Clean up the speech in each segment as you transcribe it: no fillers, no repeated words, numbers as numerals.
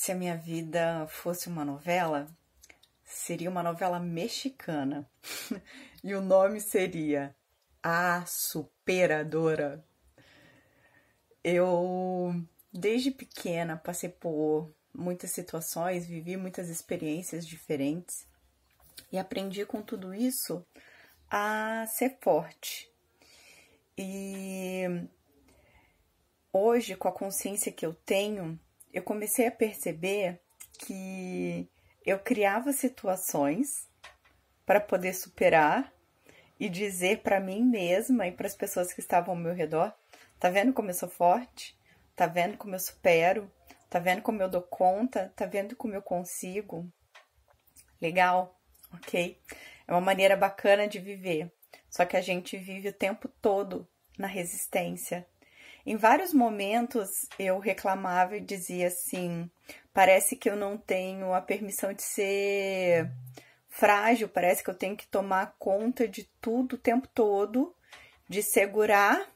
Se a minha vida fosse uma novela, seria uma novela mexicana. E o nome seria A Superadora. Eu, desde pequena, passei por muitas situações, vivi muitas experiências diferentes e aprendi com tudo isso a ser forte. E hoje, com a consciência que eu tenho, eu comecei a perceber que eu criava situações para poder superar e dizer para mim mesma e para as pessoas que estavam ao meu redor: tá vendo como eu sou forte? Tá vendo como eu supero? Tá vendo como eu dou conta? Tá vendo como eu consigo? Legal, ok? É uma maneira bacana de viver, só que a gente vive o tempo todo na resistência. Em vários momentos eu reclamava e dizia assim: parece que eu não tenho a permissão de ser frágil, parece que eu tenho que tomar conta de tudo o tempo todo, de segurar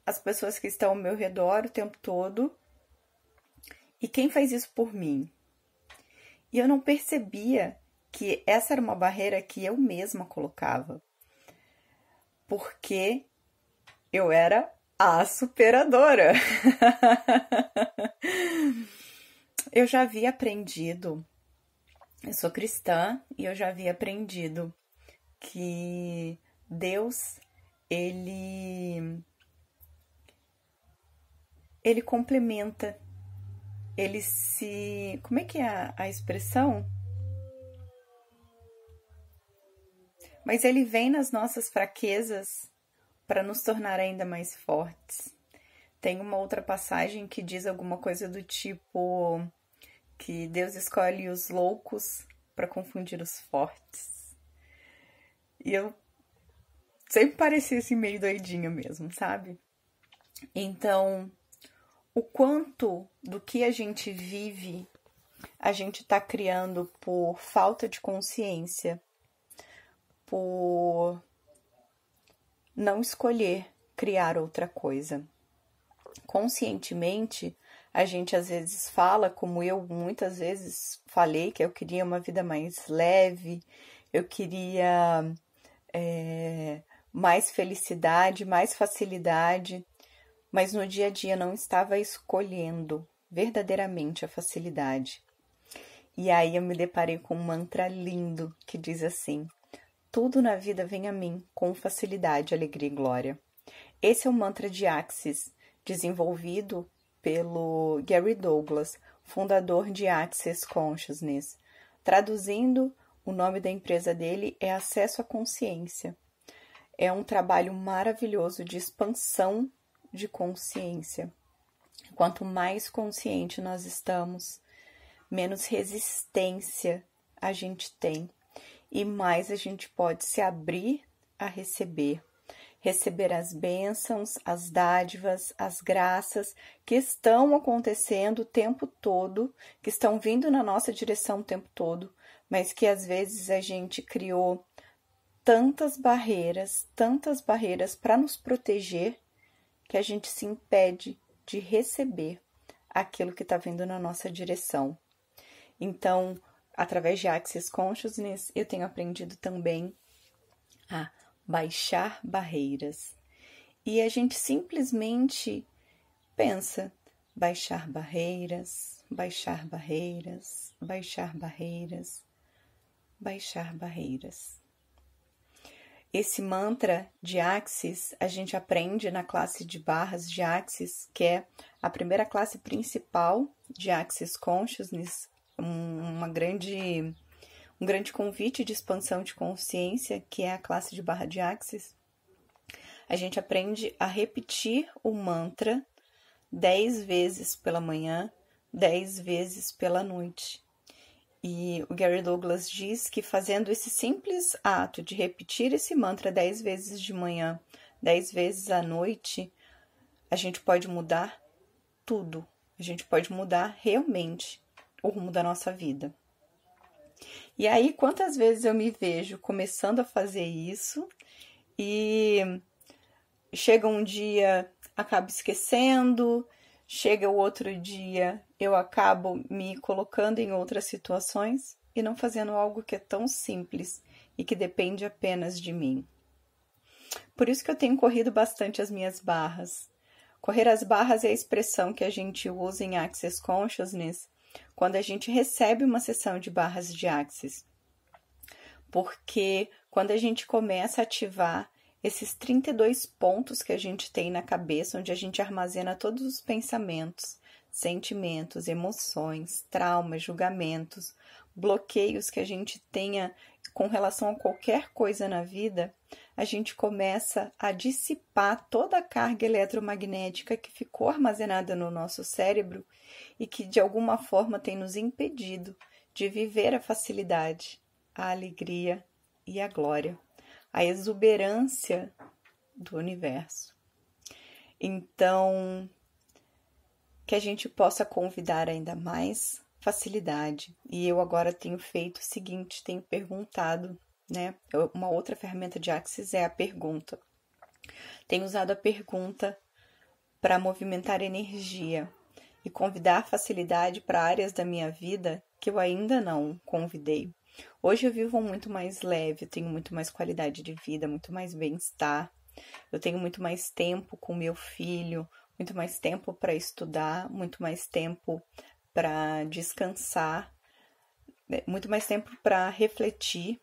as pessoas que estão ao meu redor o tempo todo. E quem faz isso por mim? E eu não percebia que essa era uma barreira que eu mesma colocava, porque eu era a superadora. Eu já havia aprendido, eu sou cristã e eu já havia aprendido que Deus, ele complementa, como é que é a expressão? Mas ele vem nas nossas fraquezas para nos tornar ainda mais fortes. Tem uma outra passagem que diz alguma coisa do tipo que Deus escolhe os loucos para confundir os fortes. E eu sempre parecia assim meio doidinha mesmo, sabe? Então, o quanto do que a gente vive a gente está criando por falta de consciência, por não escolher criar outra coisa. Conscientemente, a gente às vezes fala, como eu muitas vezes falei, que eu queria uma vida mais leve, eu queria mais felicidade, mais facilidade, mas no dia a dia não estava escolhendo verdadeiramente a facilidade. E aí eu me deparei com um mantra lindo que diz assim: tudo na vida vem a mim com facilidade, alegria e glória. Esse é o mantra de Axis, desenvolvido pelo Gary Douglas, fundador de Access Consciousness. Traduzindo, o nome da empresa dele é Acesso à Consciência. É um trabalho maravilhoso de expansão de consciência. Quanto mais consciente nós estamos, menos resistência a gente tem e mais a gente pode se abrir a receber as bênçãos, as dádivas, as graças que estão acontecendo o tempo todo, que estão vindo na nossa direção o tempo todo, mas que às vezes a gente criou tantas barreiras para nos proteger, que a gente se impede de receber aquilo que está vindo na nossa direção. Então, através de Access Consciousness, eu tenho aprendido também a baixar barreiras. E a gente simplesmente pensa: baixar barreiras, baixar barreiras, baixar barreiras, baixar barreiras. Esse mantra de Axis a gente aprende na classe de barras de Axis, que é a primeira classe principal de Access Consciousness, um grande convite de expansão de consciência, que é a classe de barra de Axis. A gente aprende a repetir o mantra 10 vezes pela manhã, 10 vezes pela noite. E o Gary Douglas diz que fazendo esse simples ato de repetir esse mantra 10 vezes de manhã, 10 vezes à noite, a gente pode mudar tudo. A gente pode mudar realmente o rumo da nossa vida. E aí, quantas vezes eu me vejo começando a fazer isso e chega um dia, acabo esquecendo, chega o outro dia, eu acabo me colocando em outras situações e não fazendo algo que é tão simples e que depende apenas de mim. Por isso que eu tenho corrido bastante as minhas barras. Correr as barras é a expressão que a gente usa em Access Consciousness quando a gente recebe uma sessão de barras de Access. Porque quando a gente começa a ativar esses 32 pontos que a gente tem na cabeça, onde a gente armazena todos os pensamentos, sentimentos, emoções, traumas, julgamentos, bloqueios que a gente tenha com relação a qualquer coisa na vida, a gente começa a dissipar toda a carga eletromagnética que ficou armazenada no nosso cérebro e que de alguma forma tem nos impedido de viver a facilidade, a alegria e a glória, a exuberância do universo. Então, que a gente possa convidar ainda mais facilidade. E eu agora tenho feito o seguinte, tenho perguntado, né? Uma outra ferramenta de Access é a pergunta. Tenho usado a pergunta para movimentar energia e convidar facilidade para áreas da minha vida que eu ainda não convidei. Hoje eu vivo muito mais leve, eu tenho muito mais qualidade de vida, muito mais bem-estar. Eu tenho muito mais tempo com meu filho, muito mais tempo para estudar, muito mais tempo para descansar, muito mais tempo para refletir.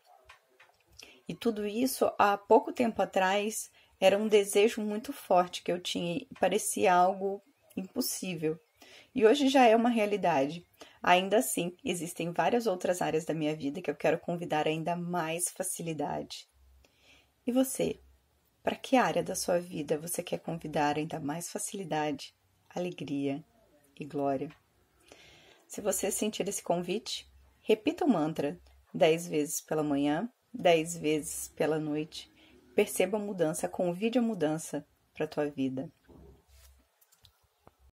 E tudo isso, há pouco tempo atrás, era um desejo muito forte que eu tinha e parecia algo impossível. E hoje já é uma realidade. Ainda assim, existem várias outras áreas da minha vida que eu quero convidar ainda mais facilidade. E você? Para que área da sua vida você quer convidar ainda mais facilidade, alegria e glória? Se você sentir esse convite, repita o mantra 10 vezes pela manhã, 10 vezes pela noite. Perceba a mudança, convide a mudança para a tua vida.